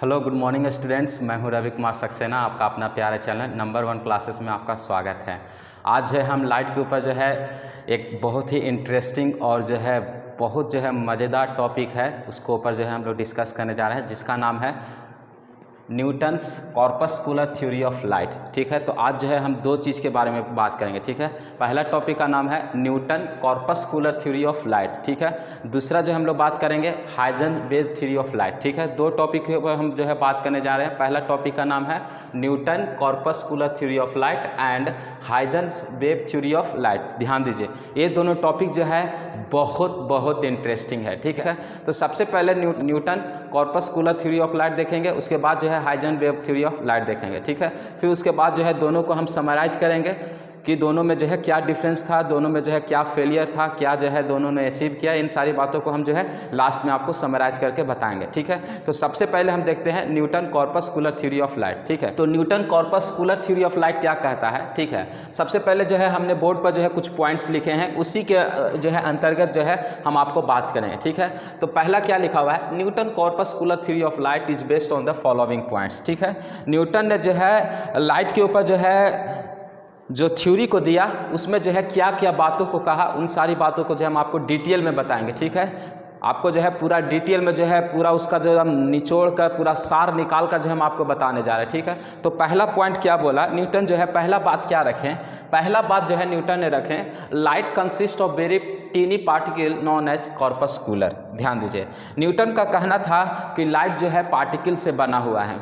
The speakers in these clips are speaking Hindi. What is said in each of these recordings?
हेलो गुड मॉर्निंग स्टूडेंट्स, मैं हूं रवि कुमार सक्सेना। आपका अपना प्यारा चैनल नंबर 1 क्लासेस में आपका स्वागत है। आज हम लाइट के ऊपर एक बहुत ही इंटरेस्टिंग और बहुत मज़ेदार टॉपिक है, उसको ऊपर हम लोग डिस्कस करने जा रहे हैं, जिसका नाम है Newton's corpuscular theory of light. ठीक है, तो आज हम दो चीज़ के बारे में बात करेंगे। ठीक है, पहला टॉपिक का नाम है Newton corpuscular theory of light. ठीक है, दूसरा हम लोग बात करेंगे हाइजेनबर्ग थ्योरी ऑफ लाइट। ठीक है, दो टॉपिक के ऊपर हम बात करने जा रहे हैं। पहला टॉपिक का नाम है Newton corpuscular theory of light and Heisenberg theory of light. ध्यान दीजिए, ये दोनों टॉपिक बहुत इंटरेस्टिंग है। ठीक है, तो सबसे पहले Newton corpuscular theory of light देखेंगे, उसके बाद हाइजेनबर्ग थ्योरी ऑफ लाइट देखेंगे। ठीक है, फिर उसके बाद दोनों को हम समराइज करेंगे कि दोनों में क्या डिफरेंस था, दोनों में क्या फेलियर था, क्या दोनों ने अचीव किया। इन सारी बातों को हम लास्ट में आपको समराइज करके बताएंगे। ठीक है, तो सबसे पहले हम देखते हैं Newton corpuscular theory of light. ठीक है, तो Newton corpuscular theory of light क्या कहता है। ठीक है, सबसे पहले हमने बोर्ड पर कुछ पॉइंट्स लिखे हैं, उसी के अंतर्गत हम आपको बात करेंगे। ठीक है, तो पहला क्या लिखा हुआ है, Newton corpuscular theory of light is based on the following points. ठीक है, न्यूटन ने लाइट के ऊपर जो थ्योरी को दिया, उसमें क्या क्या बातों को कहा, उन सारी बातों को हम आपको डिटेल में बताएंगे। ठीक है, आपको पूरा डिटेल में पूरा उसका हम निचोड़ कर पूरा सार निकाल कर हम आपको बताने जा रहे हैं। ठीक है, तो पहला पॉइंट क्या बोला न्यूटन, पहला बात क्या रखें, पहला बात न्यूटन ने रखें, light consist of very tiny particle known as corpuscular. ध्यान दीजिए, न्यूटन का कहना था कि लाइट पार्टिकल से बना हुआ है।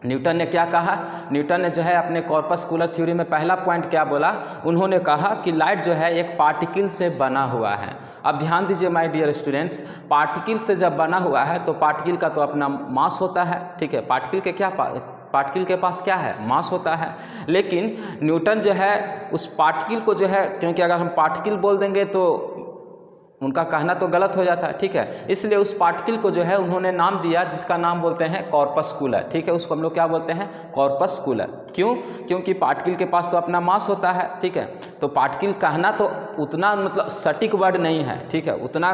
न्यूटन ने क्या कहा, न्यूटन ने अपने कॉर्पस्कुलर थ्योरी में पहला पॉइंट क्या बोला, उन्होंने कहा कि लाइट एक पार्टिकल से बना हुआ है। अब ध्यान दीजिए माय डियर स्टूडेंट्स, पार्टिकल से जब बना हुआ है तो पार्टिकल का तो अपना मास होता है। ठीक है, पार्टिकल के पास क्या है, मास होता है। लेकिन न्यूटन उस पार्टिकल को क्योंकि अगर हम पार्टिकल बोल देंगे तो उनका कहना तो गलत हो जाता है। ठीक है, इसलिए उस पार्टिकल को उन्होंने नाम दिया, जिसका नाम बोलते हैं कॉर्पस्कुलर। ठीक है, उसको हम लोग क्या बोलते हैं, कॉर्पस्कुलर। क्यों? क्योंकि पार्टिकल के पास तो अपना मास होता है। ठीक है, तो पार्टिकल कहना तो उतना सटीक वर्ड नहीं है। ठीक है, उतना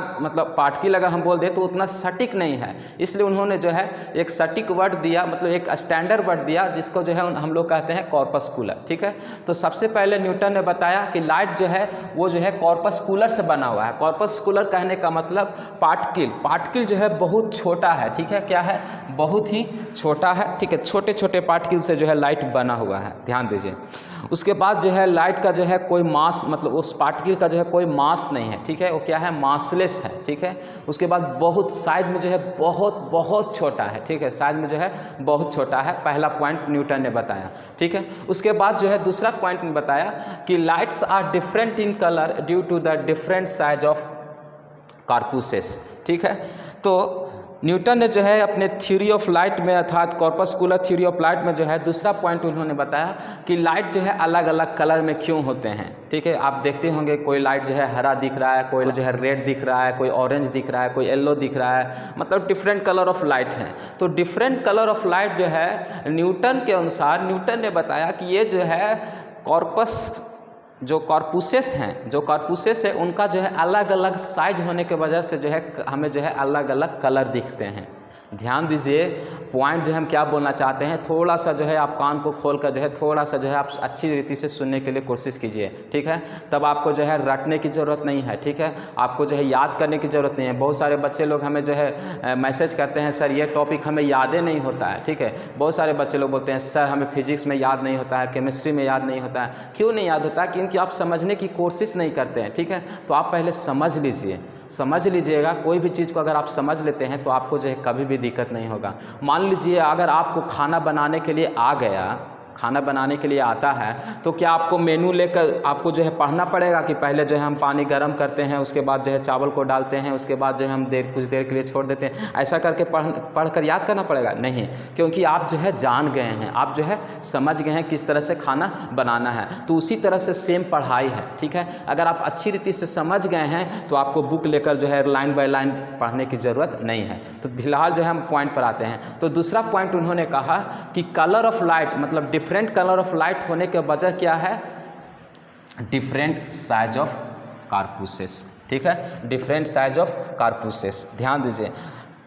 पार्टिकल अगर हम बोल दें तो उतना सटीक नहीं है, इसलिए उन्होंने एक सटीक वर्ड दिया, एक स्टैंडर्ड वर्ड दिया, जिसको हम लोग कहते हैं कॉर्पस्कुलर। ठीक है, तो सबसे पहले न्यूटन ने बताया कि लाइट वो कॉर्पस्कुलर से बना हुआ है। कॉर्पस्कुलर कहने का मतलब पार्टिकल बहुत छोटा है। ठीक है, क्या है, बहुत ही छोटा है। ठीक है, छोटे छोटे पार्टिकल से लाइट बना हुआ है। ध्यान दीजिए, उसके बाद लाइट का कोई मास, उस पार्टिकल का कोई मास नहीं है। ठीक है, वो क्या है, मासलेस है। ठीक है, उसके बाद बहुत साइज में बहुत छोटा है। ठीक है, साइज में बहुत छोटा है। पहला पॉइंट न्यूटन ने बताया। ठीक है, उसके बाद दूसरा पॉइंट बताया कि lights are different in colour due to the different size of corpuscles. ठीक है, तो न्यूटन ने अपने थ्योरी ऑफ लाइट में अर्थात कॉर्पस्कुलर थ्योरी ऑफ लाइट में दूसरा पॉइंट उन्होंने बताया कि लाइट अलग अलग कलर में क्यों होते हैं। ठीक है, आप देखते होंगे कोई लाइट हरा दिख रहा है, कोई रेड दिख रहा है, कोई ऑरेंज दिख रहा है, कोई येलो दिख रहा है, डिफरेंट कलर ऑफ लाइट हैं। तो different colour of light Newton के अनुसार न्यूटन ने बताया कि ये कॉर्पुसेस है उनका अलग अलग साइज होने के वजह से हमें अलग अलग कलर दिखते हैं। ध्यान दीजिए, पॉइंट हम क्या बोलना चाहते हैं, थोड़ा सा आप कान को खोल कर थोड़ा सा आप अच्छी रीति से सुनने के लिए कोशिश कीजिए। ठीक है, तब आपको रटने की ज़रूरत नहीं है। ठीक है, आपको याद करने की ज़रूरत नहीं है। बहुत सारे बच्चे लोग हमें मैसेज करते हैं, सर ये टॉपिक हमें याद नहीं होता है। ठीक है, बहुत सारे बच्चे लोग बोलते हैं सर हमें फिजिक्स में याद नहीं होता है, केमिस्ट्री में याद नहीं होता है। क्यों नहीं याद होता है? क्योंकि आप समझने की कोशिश नहीं करते हैं। ठीक है, तो आप पहले समझ लीजिएगा। कोई भी चीज़ को अगर आप समझ लेते हैं तो आपको कभी भी दिक्कत नहीं होगा। मान लीजिए अगर आपको खाना बनाने के लिए आता है, तो क्या आपको मेनू लेकर आपको पढ़ना पड़ेगा कि पहले हम पानी गर्म करते हैं, उसके बाद चावल को डालते हैं, उसके बाद हम कुछ देर के लिए छोड़ देते हैं, ऐसा करके पढ़ कर याद करना पड़ेगा? नहीं, क्योंकि आप जान गए हैं, आप समझ गए हैं किस तरह से खाना बनाना है। तो उसी तरह से सेम पढ़ाई है। ठीक है, अगर आप अच्छी रीति से समझ गए हैं तो आपको बुक लेकर लाइन बाय लाइन पढ़ने की ज़रूरत नहीं है। तो फिलहाल हम पॉइंट पर आते हैं। तो दूसरा पॉइंट उन्होंने कहा कि colour of light different colour of light होने के वजह क्या है, डिफरेंट साइज ऑफ कॉर्पुसेस। ठीक है, डिफरेंट साइज ऑफ कॉर्पुसेस। ध्यान दीजिए,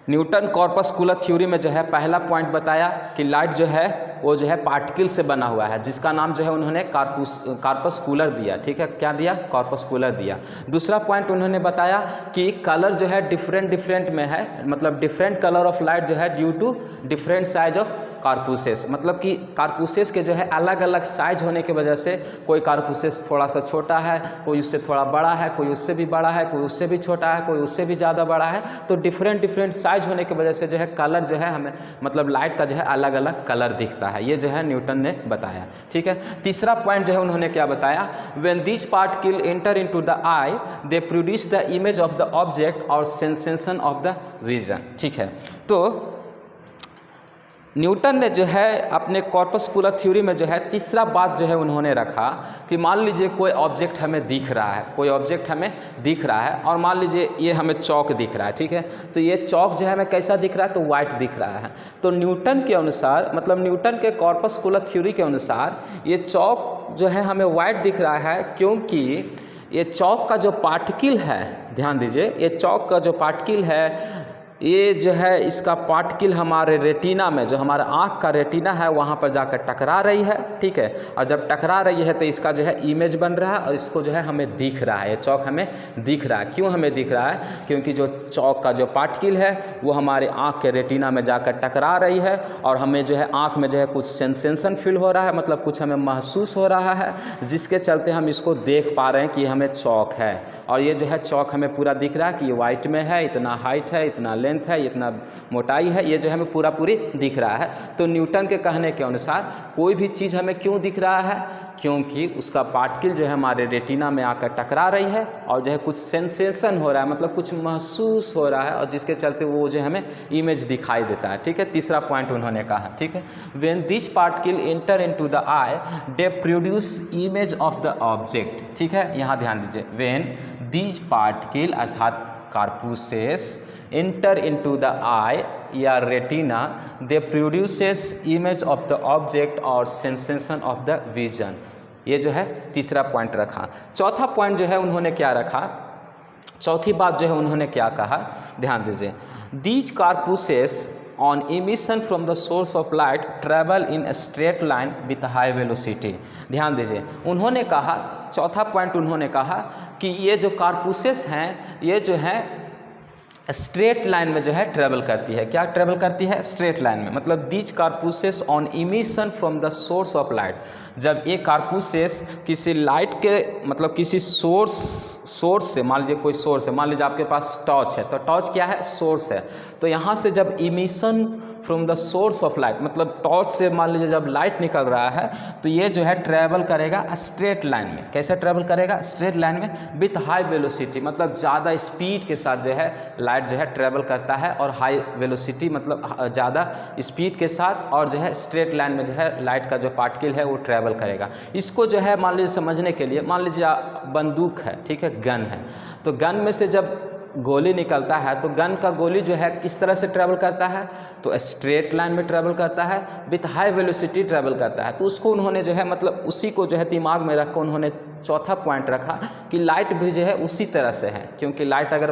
न्यूटन कॉर्पस्कुलर थ्योरी में जो है पहला पॉइंट बताया कि लाइट जो है वो जो है पार्टिकल से बना हुआ है, जिसका नाम जो है उन्होंने कॉर्पस्कुलर दिया। ठीक है, क्या दिया? कॉर्पस्कुलर दिया। दूसरा पॉइंट उन्होंने बताया कि कलर जो है डिफरेंट में है, मतलब डिफरेंट कलर ऑफ लाइट जो है due to different size of corpuscles, मतलब कि कार्पूसेस के जो है अलग अलग साइज होने की वजह से कोई कार्पूसेस थोड़ा सा छोटा है, कोई उससे थोड़ा बड़ा है, कोई उससे भी बड़ा है, कोई उससे भी छोटा है, कोई उससे भी ज़्यादा बड़ा है। तो डिफरेंट साइज होने की वजह से जो है कलर जो है हमें मतलब लाइट का जो है अलग अलग कलर दिखता है, ये जो है न्यूटन ने बताया। ठीक है, तीसरा पॉइंट जो है उन्होंने क्या बताया? When these particle enter into the I they produce the image of the object और सेंसेशन ऑफ द विजन। ठीक है, तो न्यूटन ने जो है अपने कॉर्पस्कुलर थ्योरी में जो है तीसरा बात जो है उन्होंने रखा कि मान लीजिए कोई ऑब्जेक्ट हमें दिख रहा है, कोई ऑब्जेक्ट हमें दिख रहा है और मान लीजिए ये हमें चौक दिख रहा है। ठीक है, तो ये चौक जो है हमें कैसा दिख रहा है? तो वाइट दिख रहा है। तो न्यूटन के अनुसार, मतलब न्यूटन के कॉर्पस्कुलर थ्योरी के अनुसार ये चौक जो है हमें वाइट दिख रहा है क्योंकि ये चौक का जो पार्टिकल है, ध्यान दीजिए, ये चौक का जो पार्टिकल है ये जो है इसका पार्टिकल हमारे रेटिना में, जो हमारा आँख का रेटिना है वहाँ पर जाकर टकरा रही है। ठीक है, और जब टकरा रही है तो इसका जो है इमेज बन रहा है और इसको जो है हमें दिख रहा है, ये चौक हमें दिख रहा है। क्यों हमें दिख रहा है? क्योंकि जो चौक का जो पार्टिकल है वो हमारे आँख के रेटिना में जाकर टकरा रही है और हमें जो है आँख में जो है कुछ सेंसेशन फील हो रहा है, मतलब कुछ हमें महसूस हो रहा है, जिसके चलते हम इसको देख पा रहे हैं कि हमें चौक है। और ये जो है चौक हमें पूरा दिख रहा है कि ये वाइट में है, इतना हाइट है, इतना लेंथ है, इतना मोटाई है, ये जो है हमें पूरी दिख रहा है। तो न्यूटन के कहने के अनुसार कोई भी चीज़ हमें क्यों दिख रहा है? क्योंकि उसका पार्टिकल जो है हमारे रेटिना में आकर टकरा रही है और जो है कुछ सेंसेशन हो रहा है, मतलब कुछ महसूस हो रहा है और जिसके चलते वो जो हमें इमेज दिखाई देता है। ठीक है, तीसरा पॉइंट उन्होंने कहा। ठीक है, when this particle enter into the I they produce image of the object. ठीक है, यहाँ ध्यान दीजिए, व्हेन दीज पार्टिकल अर्थात कार्पूसेस एंटर इनटू द आई या retina they produces image of the object और सेंसेशन ऑफ द विजन। ये जो है तीसरा पॉइंट रखा। चौथा पॉइंट जो है उन्होंने क्या रखा? चौथी बात जो है उन्होंने क्या कहा? ध्यान दीजिए, these corpuscles on emission from the source of light travel in a straight line with high velocity. ध्यान दीजिए, उन्होंने कहा, चौथा पॉइंट उन्होंने कहा कि ये जो कार्पूसेस हैं ये जो है स्ट्रेट लाइन में जो है ट्रेवल करती है। क्या ट्रेवल करती है? स्ट्रेट लाइन में, मतलब these corpuscles on emission from the source of light. जब ये कार्पूसेस किसी लाइट के मतलब किसी सोर्स से, मान लीजिए कोई सोर्स है, मान लीजिए आपके पास टॉर्च है, तो टॉर्च क्या है? सोर्स है। तो यहाँ से जब emission from the source of light, मतलब टॉर्च से मान लीजिए जब लाइट निकल रहा है तो ये जो है ट्रैवल करेगा स्ट्रेट लाइन में। कैसे ट्रैवल करेगा? स्ट्रेट लाइन में विथ हाई वेलोसिटी, मतलब ज़्यादा स्पीड के साथ जो है लाइट जो है ट्रैवल करता है और हाई वेलोसिटी मतलब ज़्यादा स्पीड के साथ, और जो है स्ट्रेट लाइन में जो है लाइट का जो पार्टिकल है वो ट्रैवल करेगा। इसको जो है मान लीजिए समझने के लिए, मान लीजिए बंदूक है, ठीक है, गन है, तो गन में से जब गोली निकलता है तो गन का गोली जो है किस तरह से ट्रैवल करता है? तो स्ट्रेट लाइन में ट्रैवल करता है, विथ हाई वेलोसिटी ट्रैवल करता है। तो उसको उन्होंने जो है मतलब उसी को जो है दिमाग में रखकर उन्होंने चौथा पॉइंट रखा कि लाइट भी जो है उसी तरह से है। क्योंकि लाइट अगर,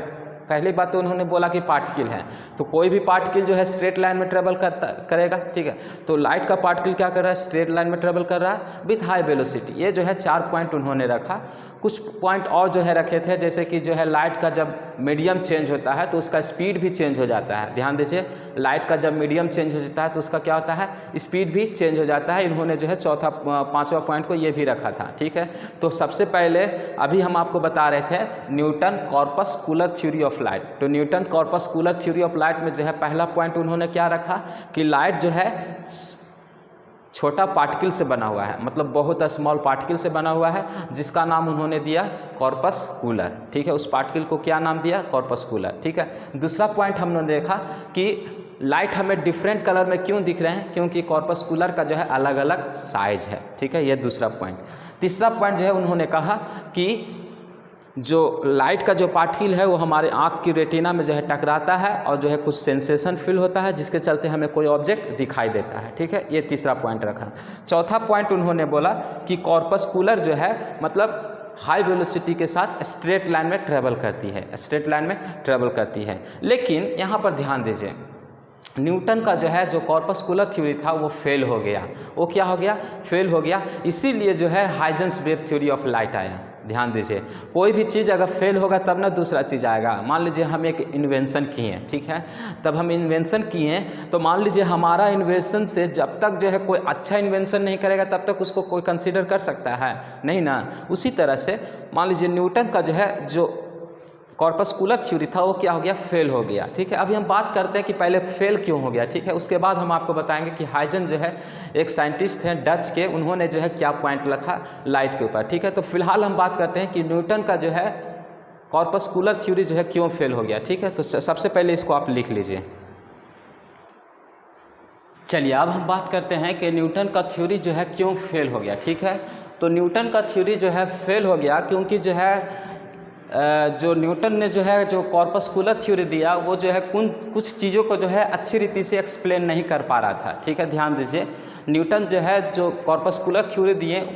पहली बात तो उन्होंने बोला कि पार्टिकल है, तो कोई भी पार्टिकल जो है स्ट्रेट लाइन में ट्रेवल करेगा। ठीक है, तो लाइट का पार्टिकल क्या कर रहा है? स्ट्रेट लाइन में ट्रेवल कर रहा है विथ हाई वेलोसिटी। ये जो है 4 पॉइंट उन्होंने रखा। कुछ पॉइंट और जो है रखे थे, जैसे कि जो है लाइट का जब मीडियम चेंज होता है तो उसका स्पीड भी चेंज हो जाता है। ध्यान दीजिए, लाइट का जब मीडियम चेंज हो जाता है तो उसका क्या होता है? स्पीड भी चेंज हो जाता है। इन्होंने जो है पांचवा पॉइंट को ये भी रखा था। ठीक है, तो सबसे पहले अभी हम आपको बता रहे थे Newton corpuscular theory of light. तो Newton corpuscular theory of light में जो है पहला पॉइंट उन्होंने क्या रखा कि लाइट जो है छोटा पार्टिकल से बना हुआ है, मतलब बहुत स्मॉल पार्टिकल से बना हुआ है, जिसका नाम उन्होंने दिया कॉर्पस्कुलर। ठीक है, उस पार्टिकल को क्या नाम दिया? कॉर्पस्कुलर। ठीक है, दूसरा पॉइंट हमने देखा कि लाइट हमें डिफरेंट कलर में क्यों दिख रहे हैं? क्योंकि कॉर्पस्कुलर का जो है अलग अलग साइज है। ठीक है, ये दूसरा पॉइंट। तीसरा पॉइंट जो है उन्होंने कहा कि जो लाइट का जो पार्टिकल है वो हमारे आँख की रेटिना में जो है टकराता है और जो है कुछ सेंसेशन फील होता है, जिसके चलते हमें कोई ऑब्जेक्ट दिखाई देता है। ठीक है, ये तीसरा पॉइंट रखा। चौथा पॉइंट उन्होंने बोला कि कॉर्पस्कुलर जो है मतलब हाई वेलोसिटी के साथ स्ट्रेट लाइन में ट्रेवल करती है, स्ट्रेट लाइन में ट्रेवल करती है। लेकिन यहाँ पर ध्यान दीजिए, न्यूटन का जो है जो कॉर्पस्कुलर थ्योरी था वो फेल हो गया। वो क्या हो गया? फेल हो गया। इसीलिए जो है Huygens wave theory of light आया। ध्यान दीजिए, कोई भी चीज़ अगर फेल होगा तब ना दूसरा चीज़ आएगा। मान लीजिए हम एक इन्वेंशन किए हैं, ठीक है, तब हम इन्वेंशन किए हैं तो मान लीजिए हमारा इन्वेंशन से जब तक जो है कोई अच्छा इन्वेंशन नहीं करेगा तब तक उसको कोई कंसीडर कर सकता है नहीं ना। उसी तरह से मान लीजिए न्यूटन का जो है जो कॉर्पस्कुलर थ्योरी था वो क्या हो गया? फेल हो गया। ठीक है, अभी हम बात करते हैं कि पहले फेल क्यों हो गया। ठीक है, उसके बाद हम आपको बताएंगे कि हाइजन जो है एक साइंटिस्ट हैं डच के, उन्होंने जो है क्या पॉइंट रखा लाइट के ऊपर। ठीक है, तो फिलहाल हम बात करते हैं कि न्यूटन का जो है कॉर्पस्कुलर थ्योरी जो है क्यों फेल हो गया। ठीक है, तो सबसे पहले इसको आप लिख लीजिए। चलिए अब हम बात करते हैं कि न्यूटन का थ्योरी जो है क्यों फेल हो गया। ठीक है, तो न्यूटन का थ्योरी जो है फेल हो गया क्योंकि जो है जो न्यूटन ने जो है जो कॉर्पस्कुलर थ्योरी दिया वो जो है कुछ चीज़ों को जो है अच्छी रीति से एक्सप्लेन नहीं कर पा रहा था। ठीक है, ध्यान दीजिए, न्यूटन जो है जो कॉर्पस्कुलर थ्योरी दिए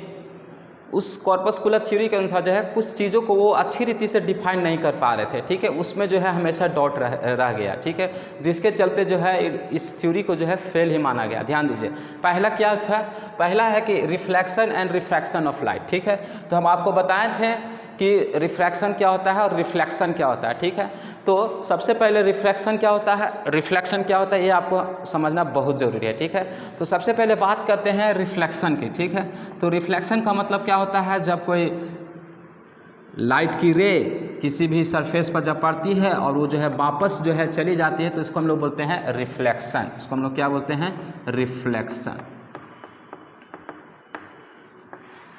उस कॉर्पस्कुलर थ्योरी के अनुसार जो है कुछ चीज़ों को वो अच्छी रीति से डिफाइन नहीं कर पा रहे थे। ठीक है, उसमें जो है हमेशा डॉट रह गया। ठीक है, जिसके चलते जो है इस थ्योरी को जो है फेल ही माना गया। ध्यान दीजिए, पहला क्या था? पहला है कि reflection and refraction of light. ठीक है, तो हम आपको बताए थे कि रिफ्रैक्शन क्या होता है और रिफ्लेक्शन क्या होता है। ठीक है, तो सबसे पहले रिफ्लेक्शन क्या होता है, रिफ्लेक्शन क्या होता है, ये आपको समझना बहुत ज़रूरी है। ठीक है, तो सबसे पहले बात करते हैं रिफ्लेक्शन की। ठीक है, तो रिफ्लेक्शन का मतलब क्या होता है? जब कोई लाइट की रे किसी भी सरफेस पर जब पड़ती है और वो जो है वापस जो है चली जाती है तो इसको हम लोग बोलते हैं रिफ्लेक्शन। इसको हम लोग क्या बोलते हैं? रिफ्लेक्शन।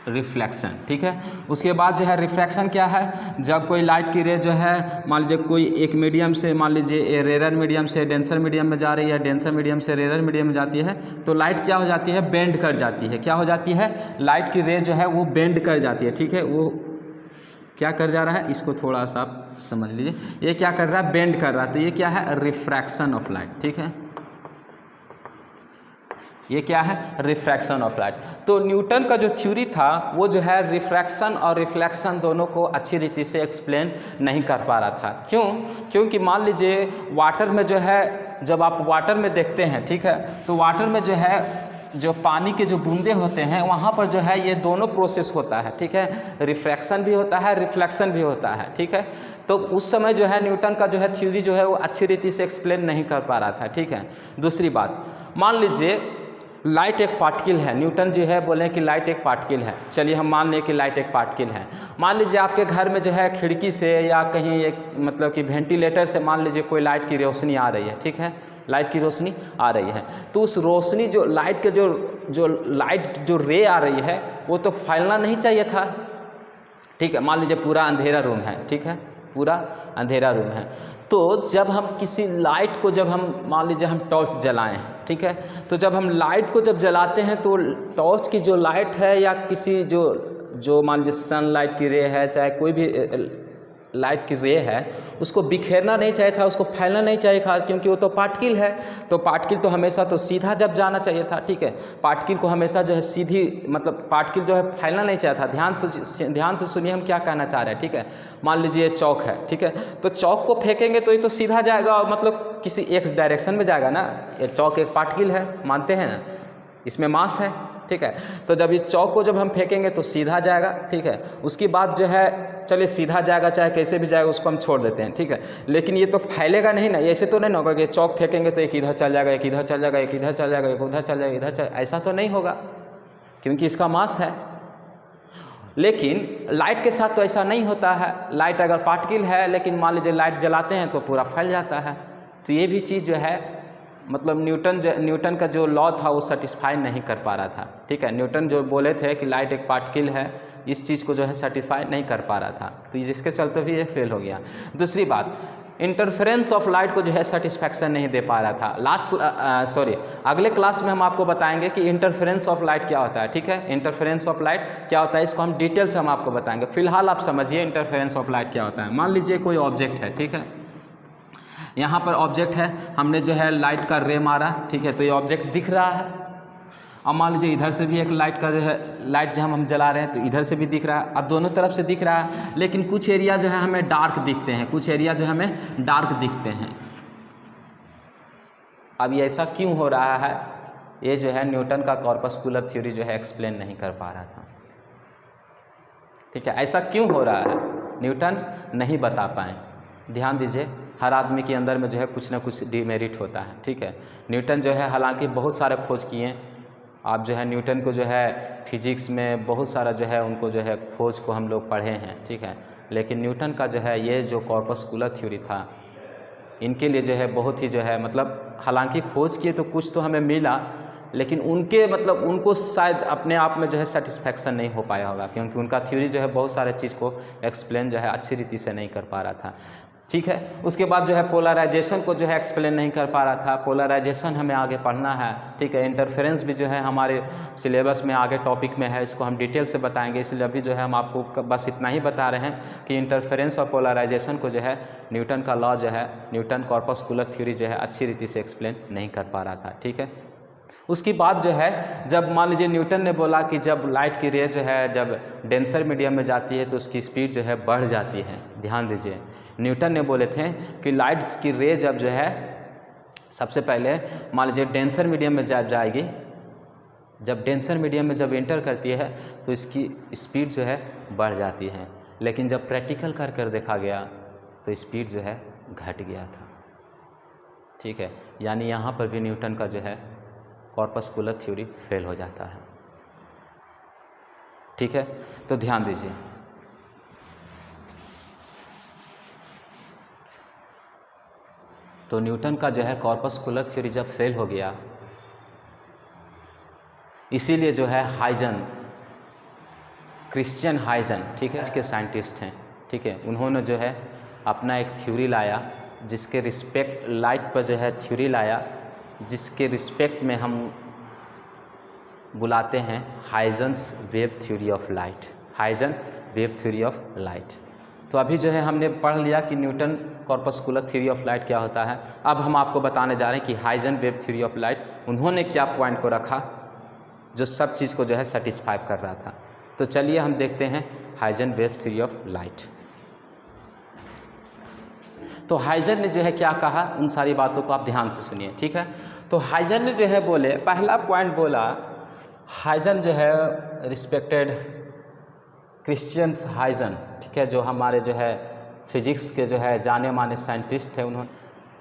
रिफ्लेक्शन। ठीक है, उसके बाद जो है रिफ्रैक्शन क्या है? जब कोई लाइट की रे जो है मान लीजिए कोई एक मीडियम से, मान लीजिए रेयर मीडियम से डेंसर मीडियम में जा रही है, डेंसर मीडियम से रेयर मीडियम में जाती है तो लाइट क्या हो जाती है? बेंड कर जाती है। क्या हो जाती है? लाइट की रे जो है वो बेंड कर जाती है। ठीक है, वो क्या कर जा रहा है इसको थोड़ा सा आप समझ लीजिए, ये क्या कर रहा है? बेंड कर रहा है। तो ये क्या है? Refraction of light. ठीक है, ये क्या है? Refraction of light. तो न्यूटन का जो थ्योरी था वो जो है रिफ्रैक्शन और रिफ्लेक्शन दोनों को अच्छी रीति से एक्सप्लेन नहीं कर पा रहा था। क्यों? क्योंकि मान लीजिए वाटर में जो है, जब आप वाटर में देखते हैं, ठीक है, तो वाटर में जो है जो पानी के जो बूंदे होते हैं वहाँ पर जो है ये दोनों प्रोसेस होता है। ठीक है, रिफ्रैक्शन भी होता है, रिफ्लेक्शन भी होता है। ठीक है, तो उस समय जो है न्यूटन का जो है थ्योरी जो है वो अच्छी रीति से एक्सप्लेन नहीं कर पा रहा था। ठीक है, दूसरी बात, मान लीजिए लाइट एक पार्टिकल है। न्यूटन जो है बोले कि लाइट एक पार्टिकल है। चलिए हम मान लें कि लाइट एक पार्टिकल है। मान लीजिए आपके घर में जो है खिड़की से या कहीं एक मतलब कि वेंटिलेटर से मान लीजिए कोई लाइट की रोशनी आ रही है। ठीक है, लाइट की रोशनी आ रही है तो उस रोशनी जो लाइट के जो लाइट जो रे आ रही है वो तो फैलना नहीं चाहिए था। ठीक है, मान लीजिए पूरा अंधेरा रूम है। ठीक है, पूरा अंधेरा रूम है तो जब हम किसी लाइट को, जब हम मान लीजिए हम टॉर्च जलाएं, ठीक है, तो जब हम लाइट को जब जलाते हैं तो टॉर्च की जो लाइट है या किसी जो मान लीजिए सनलाइट की रे है, चाहे कोई भी लाइट की रे है, उसको बिखेरना नहीं चाहिए था, उसको फैलना नहीं चाहिए था, क्योंकि वो तो पार्टिकल है। तो पार्टिकल तो हमेशा तो सीधा जब जाना चाहिए था। ठीक है, पार्टिकल को हमेशा जो है सीधी, मतलब पार्टिकल जो है फैलना नहीं चाहिए था। ध्यान से सुनिए हम क्या कहना चाह रहे हैं। ठीक है, मान लीजिए चौक है। ठीक है, तो चौक को फेंकेंगे तो ये तो सीधा जाएगा और मतलब किसी एक डायरेक्शन में जाएगा ना। ये चौक एक पार्टिकल है, मानते हैं ना, इसमें मास है। ठीक है, तो जब ये चौक को जब हम फेंकेंगे तो सीधा जाएगा। ठीक है, उसकी बात जो है चलिए सीधा जाएगा चाहे कैसे भी जाएगा उसको हम छोड़ देते हैं। ठीक है, लेकिन ये तो फैलेगा नहीं ना, ऐसे तो नहीं होगा कि चौक फेंकेंगे तो एक इधर चल जाएगा, एक इधर चल जाएगा, एक इधर चल जाएगा, एक उधर चल जाएगा, इधर चल, ऐसा तो नहीं होगा क्योंकि इसका मास है। लेकिन लाइट के साथ तो ऐसा नहीं होता है। लाइट अगर पार्टिकल है लेकिन मान लीजिए लाइट जलाते हैं तो पूरा फैल जाता है। तो ये भी चीज़ जो है मतलब न्यूटन का जो लॉ था वो सेटिस्फाई नहीं कर पा रहा था। ठीक है, न्यूटन जो बोले थे कि लाइट एक पार्टिकल है, इस चीज़ को जो है सेटिस्फाई नहीं कर पा रहा था, तो जिसके चलते भी ये फेल हो गया। दूसरी बात, इंटरफेरेंस ऑफ लाइट को जो है सेटिस्फैक्शन नहीं दे पा रहा था। अगले क्लास में हम आपको बताएंगे कि इंटरफेरेंस ऑफ लाइट क्या होता है। ठीक है, इंटरफेरेंस ऑफ लाइट क्या होता है इसको हम डिटेल से हम आपको बताएंगे। फिलहाल आप समझिए इंटरफेरेंस ऑफ लाइट क्या होता है। मान लीजिए कोई ऑब्जेक्ट है। ठीक है, यहाँ पर ऑब्जेक्ट है, हमने जो है लाइट का रे मारा। ठीक है, तो ये ऑब्जेक्ट दिख रहा है। अब मान लीजिए इधर से भी एक लाइट का जो है, लाइट जब हम जला रहे हैं तो इधर से भी दिख रहा है, अब दोनों तरफ से दिख रहा है, लेकिन कुछ एरिया जो है हमें डार्क दिखते हैं, कुछ एरिया जो है हमें डार्क दिखते हैं। अब ये ऐसा क्यों हो रहा है, ये जो है न्यूटन का कॉर्पस्कुलर थ्योरी जो है एक्सप्लेन नहीं कर पा रहा था। ठीक है, ऐसा क्यों हो रहा है न्यूटन नहीं बता पाए। ध्यान दीजिए, हर आदमी के अंदर में जो है कुछ ना कुछ डिमेरिट होता है। ठीक है, न्यूटन जो है हालांकि बहुत सारे खोज किए, आप जो है न्यूटन को जो है फिजिक्स में बहुत सारा जो है उनको जो है खोज को हम लोग पढ़े हैं। ठीक है, लेकिन न्यूटन का जो है ये जो कॉर्पस्कुलर थ्योरी था, इनके लिए जो है बहुत ही जो है मतलब हालांकि खोज किए तो कुछ तो हमें मिला, लेकिन उनके मतलब उनको शायद अपने आप में जो है सेटिस्फैक्शन नहीं हो पाया होगा, क्योंकि उनका थ्योरी जो है बहुत सारे चीज़ को एक्सप्लेन जो है अच्छी रीति से नहीं कर पा रहा था। ठीक है, उसके बाद जो है पोलराइजेशन को जो है एक्सप्लेन नहीं कर पा रहा था। पोलराइजेशन हमें आगे पढ़ना है। ठीक है, इंटरफेरेंस भी जो है हमारे सिलेबस में आगे टॉपिक में है, इसको हम डिटेल से बताएंगे, इसलिए अभी जो है हम आपको बस इतना ही बता रहे हैं कि इंटरफेरेंस और पोलराइजेशन को जो है न्यूटन का लॉ जो है, न्यूटन कॉर्पस्कुलर थ्योरी जो है अच्छी रीति से एक्सप्लेन नहीं कर पा रहा था। ठीक है, उसकी बात जो है, जब मान लीजिए न्यूटन ने बोला कि जब लाइट की रे जो है जब डेंसर मीडियम में जाती है तो उसकी स्पीड जो है बढ़ जाती है। ध्यान दीजिए, न्यूटन ने बोले थे कि लाइट की रे जब जो है सबसे पहले मान लीजिए डेंसर मीडियम में जब जाएगी, जब डेंसर मीडियम में जब एंटर करती है तो इसकी स्पीड जो है बढ़ जाती है, लेकिन जब प्रैक्टिकल कर देखा गया तो स्पीड जो है घट गया था। ठीक है, यानी यहाँ पर भी न्यूटन का जो है कॉर्पस्कुलर थ्योरी फेल हो जाता है। ठीक है, तो ध्यान दीजिए, तो न्यूटन का जो है कॉर्पस्कुलर थ्योरी जब फेल हो गया, इसीलिए जो है हाइजन, क्रिश्चियन हाइजन, ठीक है, इसके साइंटिस्ट हैं। ठीक है, उन्होंने जो है अपना एक थ्योरी लाया जिसके रिस्पेक्ट लाइट पर जो है थ्योरी लाया, जिसके रिस्पेक्ट में हम बुलाते हैं Huygens wave theory of light, Huygens wave theory of light. तो अभी जो है हमने पढ़ लिया कि Newton corpuscular theory of light क्या होता है। अब हम आपको बताने जा रहे हैं कि Huygens wave theory of light उन्होंने क्या पॉइंट को रखा जो सब चीज़ को जो है सेटिस्फाई कर रहा था। तो चलिए हम देखते हैं Huygens wave theory of light. तो हाइजन ने जो है क्या कहा, उन सारी बातों को आप ध्यान से सुनिए। ठीक है, तो हाइजन ने जो है बोले, पहला पॉइंट बोला, हाइजन जो है रिस्पेक्टेड क्रिश्चियन हाइजन, ठीक है, जो हमारे जो है फिजिक्स के जो है जाने माने साइंटिस्ट थे, उन्होंने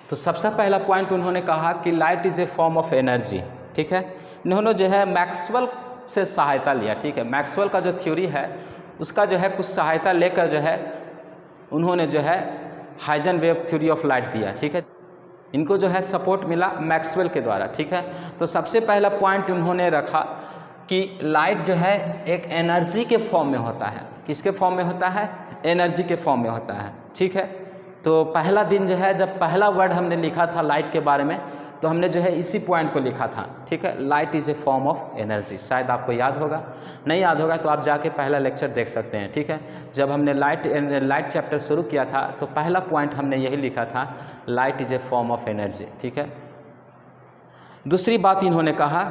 तो सबसे पहला पॉइंट उन्होंने कहा कि light is a form of energy. ठीक है, इन्होंने जो है मैक्सवेल से सहायता लिया। ठीक है, मैक्सवेल का जो थ्योरी है उसका जो है कुछ सहायता लेकर जो है उन्होंने जो है Huygens wave theory of light दिया। ठीक है, इनको जो है सपोर्ट मिला मैक्सवेल के द्वारा। ठीक है, तो सबसे पहला पॉइंट उन्होंने रखा कि लाइट जो है एक एनर्जी के फॉर्म में होता है। किसके फॉर्म में होता है? एनर्जी के फॉर्म में होता है। ठीक है, तो पहला दिन जो है जब पहला वर्ड हमने लिखा था लाइट के बारे में, तो हमने जो है इसी पॉइंट को लिखा था। ठीक है, light is a form of energy. शायद आपको याद होगा, नहीं याद होगा तो आप जाके पहला लेक्चर देख सकते हैं। ठीक है, जब हमने लाइट चैप्टर शुरू किया था तो पहला पॉइंट हमने यही लिखा था, light is a form of energy. ठीक है, दूसरी बात इन्होंने कहा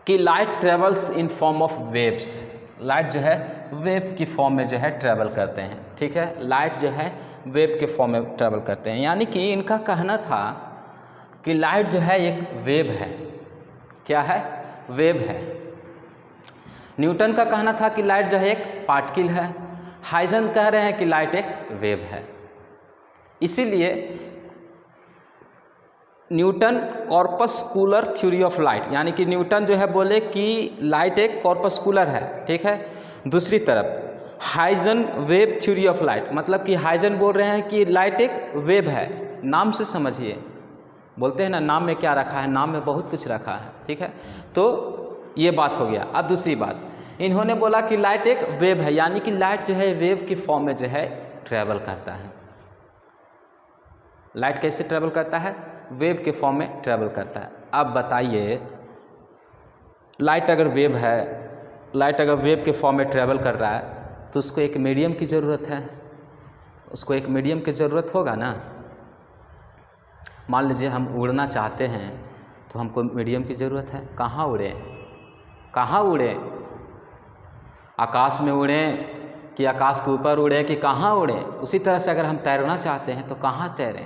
कि light travels in form of waves. Light जो है वेव की फॉर्म में जो है ट्रेवल करते हैं। ठीक है, लाइट जो है वेव के फॉर्म में ट्रेवल करते हैं, यानी कि इनका कहना था कि लाइट जो है एक वेव है। क्या है? वेव है। न्यूटन का कहना था कि लाइट जो है एक पार्टिकल है। हाइजन कह रहे हैं कि लाइट एक वेव है। इसीलिए Newton corpuscular theory of light, यानी कि न्यूटन जो है बोले कि लाइट एक कॉर्पस्कुलर है। ठीक है, दूसरी तरफ Huygens wave theory of light, मतलब कि हाइजन बोल रहे हैं कि लाइट एक वेव है। नाम से समझिए, बोलते हैं ना नाम में क्या रखा है, नाम में बहुत कुछ रखा है। ठीक है, तो ये बात हो गया। अब दूसरी बात इन्होंने बोला कि लाइट एक वेव है, यानी कि लाइट जो है वेव की फॉर्म में जो है ट्रेवल करता है। लाइट कैसे ट्रेवल करता है? वेव के फॉर्म में ट्रेवल करता है। अब बताइए, लाइट अगर वेव है, लाइट अगर वेव के फॉर्म में ट्रेवल कर रहा है तो उसको एक मीडियम की ज़रूरत है। उसको एक मीडियम की ज़रूरत होगा ना। मान लीजिए हम उड़ना चाहते हैं तो हमको मीडियम की ज़रूरत है। कहाँ उड़ें, कहाँ उड़ें, आकाश में उड़ें कि आकाश के ऊपर उड़ें कि कहाँ उड़ें। उसी तरह से अगर हम तैरना चाहते हैं तो कहाँ तैरें,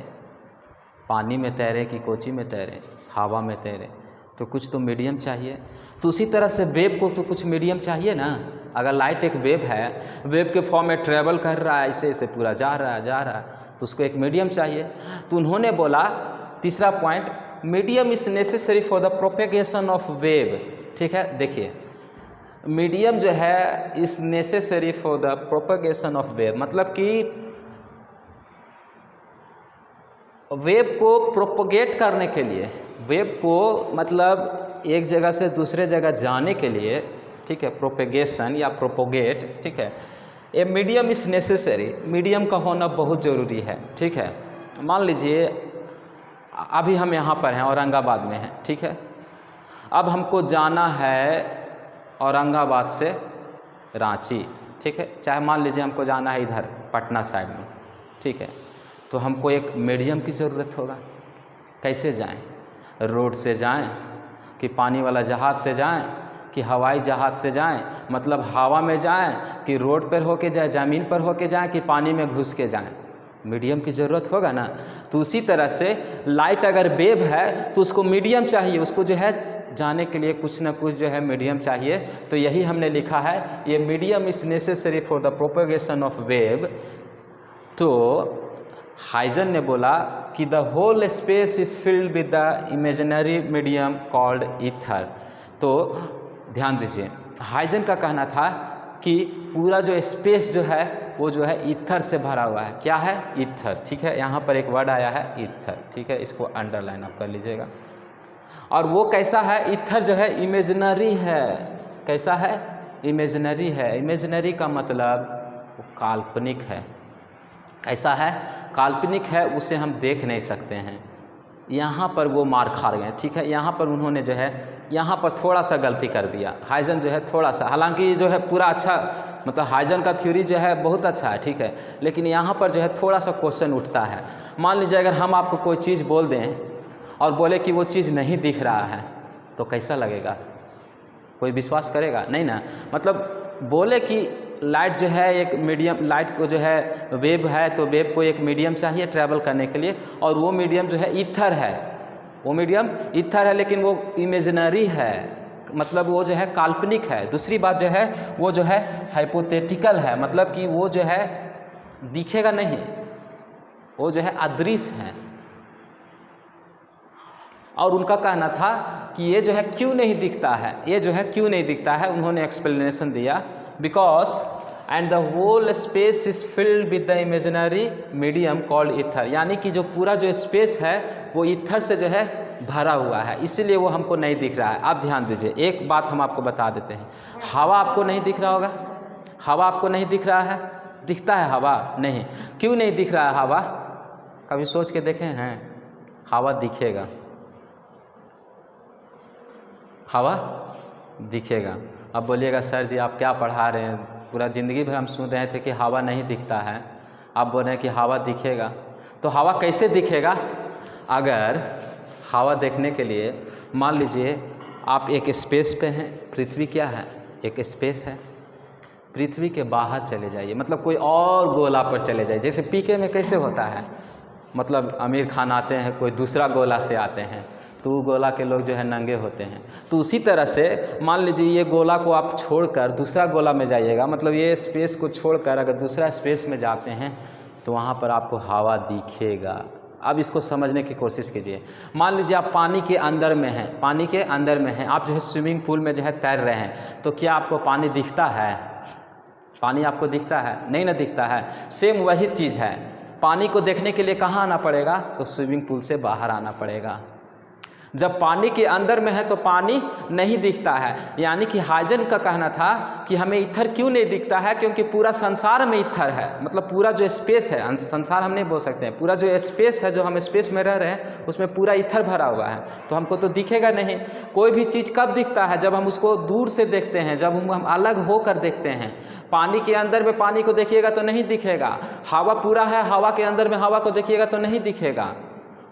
पानी में तैरें कि कोची में तैरें, हवा में तैरें, तो कुछ तो मीडियम चाहिए। तो उसी तरह से वेव को तो कुछ मीडियम चाहिए ना। अगर लाइट एक वेव है, वेव के फॉर्म में ट्रेवल कर रहा है, ऐसे ऐसे पूरा जा रहा है, तो उसको एक मीडियम चाहिए। तो उन्होंने बोला तीसरा point, medium is necessary for the propagation of wave. ठीक है, देखिए मीडियम जो है is necessary for the propagation of wave, मतलब कि वेव को प्रोपोगेट करने के लिए, वेव को मतलब एक जगह से दूसरे जगह जाने के लिए, ठीक है, प्रोपेगेशन या प्रोपोगेट, ठीक है, a medium is necessary, medium का होना बहुत ज़रूरी है। ठीक है, मान लीजिए अभी हम यहाँ पर हैं, औरंगाबाद में हैं, ठीक है, अब हमको जाना है औरंगाबाद से रांची, ठीक है, चाहे मान लीजिए हमको जाना है इधर पटना साइड में, ठीक है, तो हमको एक मीडियम की ज़रूरत होगा। कैसे जाएं, रोड से जाएं कि पानी वाला जहाज़ से जाएं कि हवाई जहाज़ से जाएं, मतलब हवा में जाएं कि रोड पर होके जाएं, ज़मीन पर होके जाएं कि पानी में घुस के जाएं, मीडियम की ज़रूरत होगा ना। तो उसी तरह से लाइट अगर वेव है तो उसको मीडियम चाहिए, उसको जो है जाने के लिए कुछ ना कुछ जो है मीडियम चाहिए। तो यही हमने लिखा है, ये medium is necessary for the propagation of wave. तो हाइजन ने बोला कि the whole space is filled with the imaginary medium called ether. तो ध्यान दीजिए, हाइजन का कहना था कि पूरा जो स्पेस जो है वो जो है ईथर से भरा हुआ है। क्या है? ईथर। ठीक है, यहाँ पर एक वर्ड आया है ईथर, ठीक है, इसको अंडरलाइन आप कर लीजिएगा। और वो कैसा है? ईथर जो है इमेजिनरी है। कैसा है? इमेजिनरी है। इमेजिनरी का मतलब वो काल्पनिक है। ऐसा है, काल्पनिक है, उसे हम देख नहीं सकते हैं। यहाँ पर वो मार खा गए। ठीक है, यहाँ पर उन्होंने जो है यहाँ पर थोड़ा सा गलती कर दिया। हाइजन जो है थोड़ा सा, हालांकि जो है पूरा अच्छा, मतलब हाइजन का थ्योरी जो है बहुत अच्छा है, ठीक है, लेकिन यहाँ पर जो है थोड़ा सा क्वेश्चन उठता है। मान लीजिए अगर हम आपको कोई चीज़ बोल दें और बोले कि वो चीज़ नहीं दिख रहा है, तो कैसा लगेगा? कोई विश्वास करेगा? नहीं ना। मतलब बोले कि लाइट जो है एक मीडियम, लाइट को जो है वेव है, तो वेव को एक मीडियम चाहिए ट्रैवल करने के लिए, और वो मीडियम जो है ईथर है। वो मीडियम ईथर है, लेकिन वो इमेजिनरी है, मतलब वो जो है काल्पनिक है। दूसरी बात जो है वो जो है हाइपोथेटिकल है, मतलब कि वो जो है दिखेगा नहीं, वो जो है अदृश्य है। और उनका कहना था कि ये जो है क्यों नहीं दिखता है, ये जो है क्यों नहीं दिखता है, उन्होंने एक्सप्लेनेशन दिया, because and the whole space is filled with the imaginary medium called ether, यानी कि जो पूरा जो स्पेस है वो ईथर से जो है भरा हुआ है, इसीलिए वो हमको नहीं दिख रहा है। आप ध्यान दीजिए, एक बात हम आपको बता देते हैं, हवा आपको नहीं दिख रहा होगा? हवा आपको नहीं दिख रहा है? दिखता है हवा? नहीं। क्यों नहीं दिख रहा है हवा? कभी सोच के देखें हैं? हवा दिखेगा, हवा दिखेगा। अब बोलिएगा सर जी आप क्या पढ़ा रहे हैं, पूरा ज़िंदगी भर हम सुन रहे थे कि हवा नहीं दिखता है, आप बोल रहे हैं कि हवा दिखेगा। तो हवा कैसे दिखेगा? अगर हवा देखने के लिए मान लीजिए आप एक स्पेस पे हैं, पृथ्वी क्या है? एक स्पेस है, पृथ्वी के बाहर चले जाइए, मतलब कोई और गोला पर चले जाइए। जैसे पीके में कैसे होता है, मतलब आमिर खान आते हैं, कोई दूसरा गोला से आते हैं, तो वो गोला के लोग जो है नंगे होते हैं। तो उसी तरह से मान लीजिए ये गोला को आप छोड़कर दूसरा गोला में जाइएगा, मतलब ये स्पेस को छोड़कर अगर दूसरा स्पेस में जाते हैं तो वहाँ पर आपको हवा दिखेगा। अब इसको समझने की कोशिश कीजिए। मान लीजिए आप पानी के अंदर में हैं, पानी के अंदर में हैं, आप जो है स्विमिंग पूल में जो है तैर रहे हैं, तो क्या आपको पानी दिखता है? पानी आपको दिखता है? नहीं ना दिखता है। सेम वही चीज़ है, पानी को देखने के लिए कहाँ आना पड़ेगा? तो स्विमिंग पूल से बाहर आना पड़ेगा। जब पानी के अंदर में है तो पानी नहीं दिखता है। यानी कि हाइजन का कहना था कि हमें ईथर क्यों नहीं दिखता है, क्योंकि पूरा संसार में ईथर है, मतलब पूरा जो स्पेस है, संसार हम नहीं बोल सकते हैं, पूरा जो स्पेस है, जो हम स्पेस में रह रहे हैं उसमें पूरा ईथर भरा हुआ है, तो हमको तो दिखेगा नहीं। कोई भी चीज़ कब दिखता है? जब हम उसको दूर से देखते हैं, जब हम अलग होकर देखते हैं। पानी के अंदर में पानी को देखिएगा तो नहीं दिखेगा, हवा पूरा है, हवा के अंदर में हवा को देखिएगा तो नहीं दिखेगा।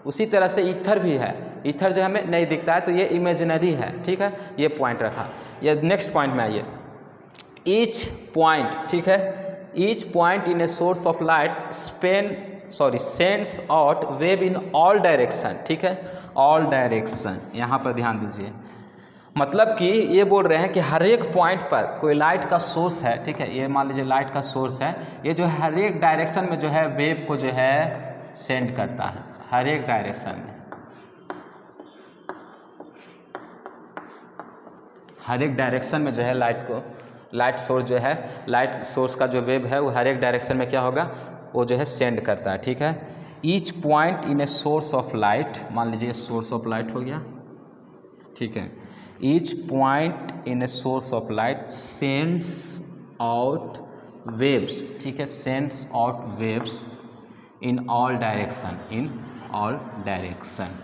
उसी तरह से ईथर भी है, ईथर जो हमें नहीं दिखता है तो ये इमेजिनरी है, ठीक है, ये पॉइंट रखा। ये नेक्स्ट पॉइंट में आइए, ईच पॉइंट, ठीक है, each point in a source of light sends out wave in all direction, ठीक है, ऑल डायरेक्शन, यहाँ पर ध्यान दीजिए। मतलब कि ये बोल रहे हैं कि हर एक पॉइंट पर कोई लाइट का सोर्स है, ठीक है, ये मान लीजिए लाइट का सोर्स है, ये जो हर एक डायरेक्शन में जो है वेव को जो है सेंड करता है, हर एक डायरेक्शन में, हर एक डायरेक्शन में जो है लाइट सोर्स जो है, लाइट सोर्स का जो वेव है वो हर एक डायरेक्शन में क्या होगा, वो जो है सेंड करता है, ठीक है। Each point in a source of light, मान लीजिए सोर्स ऑफ लाइट हो गया, ठीक है, each point in a source of light sends out waves, ठीक है, sends out waves in all direction, in all direction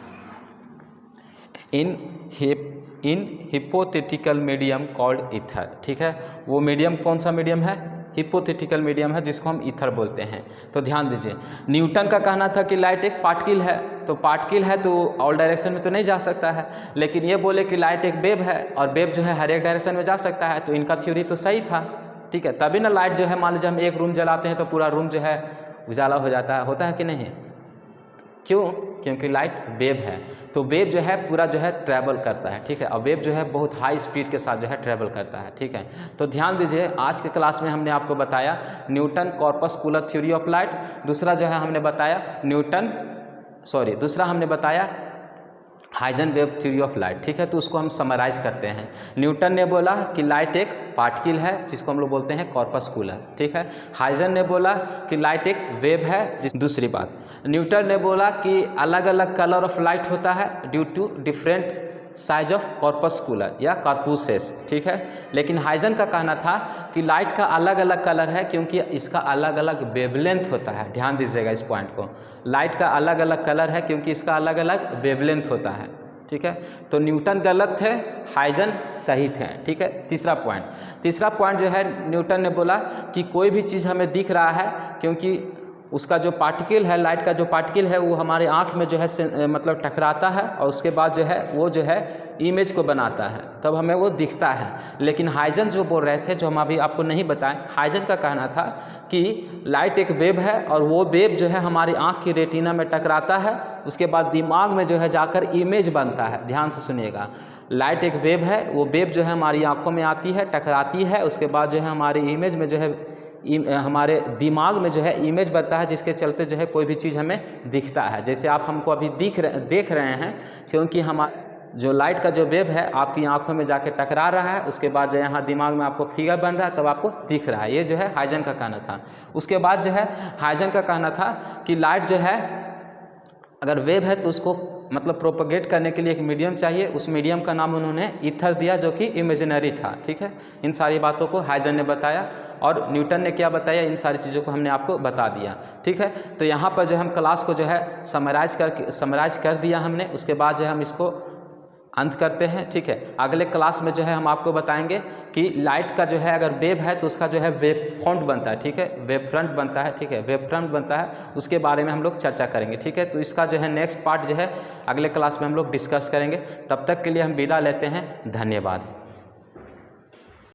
in hypothetical medium called ether, ठीक है। वो मीडियम कौन सा मीडियम है, हिपोथेटिकल मीडियम है जिसको हम ईथर बोलते हैं। तो ध्यान दीजिए, न्यूटन का कहना था कि लाइट एक पार्टिकल है, तो पार्टिकल है तो ऑल डायरेक्शन में तो नहीं जा सकता है, लेकिन ये बोले कि लाइट एक वेव है और वेव जो है हर एक डायरेक्शन में जा सकता है, तो इनका थ्योरी तो सही था, ठीक है। तभी ना लाइट जो है, मान लीजिए हम एक रूम जलाते हैं तो पूरा रूम जो है उजाला हो जाता है, होता है कि नहीं, क्यों, क्योंकि लाइट वेव है, तो वेव जो है पूरा जो है ट्रैवल करता है, ठीक है, और वेव जो है बहुत हाई स्पीड के साथ जो है ट्रैवल करता है, ठीक है। तो ध्यान दीजिए, आज के क्लास में हमने आपको बताया Newton corpuscular theory of light, दूसरा जो है हमने बताया दूसरा हमने बताया हाइजेनबर्ग थ्योरी ऑफ लाइट, ठीक है। तो उसको हम समराइज करते हैं। न्यूटन ने बोला कि लाइट एक पार्टिकल है जिसको हम लोग बोलते हैं कॉर्पस्कुलर, ठीक है। हाइजन ने बोला कि लाइट एक वेव है। दूसरी बात, न्यूटन ने बोला कि अलग अलग कलर ऑफ लाइट होता है due to different size of corpuscular या कॉर्पुसेस, ठीक है। लेकिन हाइजन का कहना था कि लाइट का अलग अलग कलर है क्योंकि इसका अलग अलग वेवलेंथ होता है। ध्यान दीजिएगा इस पॉइंट को, लाइट का अलग अलग कलर है क्योंकि इसका अलग अलग वेवलेंथ होता है, ठीक है। तो न्यूटन गलत थे, हाइजन सही थे, ठीक है। तीसरा पॉइंट जो है, न्यूटन ने बोला कि कोई भी चीज़ हमें दिख रहा है क्योंकि उसका जो पार्टिकल है, लाइट का जो पार्टिकल है वो हमारे आँख में जो है मतलब टकराता है और उसके बाद जो है वो जो है इमेज को बनाता है, तब हमें वो दिखता है। लेकिन हाइजन जो बोल रहे थे, जो हम अभी आपको नहीं बताएं, हाइजन का कहना था कि लाइट एक वेव है और वो वेव जो है हमारी आँख की रेटिना में टकराता है, उसके बाद दिमाग में जो है जाकर इमेज बनता है। ध्यान से सुनिएगा, लाइट एक वेव है, वो वेव जो है हमारी आँखों में आती है, टकराती है, उसके बाद जो है हमारी इमेज में जो है हमारे दिमाग में जो है इमेज बनता है, जिसके चलते जो है कोई भी चीज़ हमें दिखता है। जैसे आप हमको अभी देख रहे हैं क्योंकि हमारा जो लाइट का जो वेव है आपकी आंखों में जाके टकरा रहा है, उसके बाद जो यहाँ दिमाग में आपको फिगर बन रहा है, तब आपको दिख रहा है। ये जो है हाइजन का कहना था। उसके बाद जो है हाइजन का कहना था कि लाइट जो है अगर वेव है तो उसको मतलब प्रोपगेट करने के लिए एक मीडियम चाहिए, उस मीडियम का नाम उन्होंने ईथर दिया जो कि इमेजिनरी था, ठीक है। इन सारी बातों को हाइजन ने बताया और न्यूटन ने क्या बताया, इन सारी चीज़ों को हमने आपको बता दिया, ठीक है। तो यहाँ पर जो हम क्लास को जो है समराइज कर दिया हमने, उसके बाद जो है हम इसको अंत करते हैं, ठीक है। अगले क्लास में जो है हम आपको बताएंगे कि लाइट का जो है अगर वेव है तो उसका जो है वेव फ्रंट बनता है, ठीक है, वेव फ्रंट बनता है, ठीक है, वेव फ्रंट बनता है, उसके बारे में हम लोग चर्चा करेंगे, ठीक है। तो इसका जो है नेक्स्ट पार्ट जो है अगले क्लास में हम लोग डिस्कस करेंगे। तब तक के लिए हम विदा लेते हैं, धन्यवाद।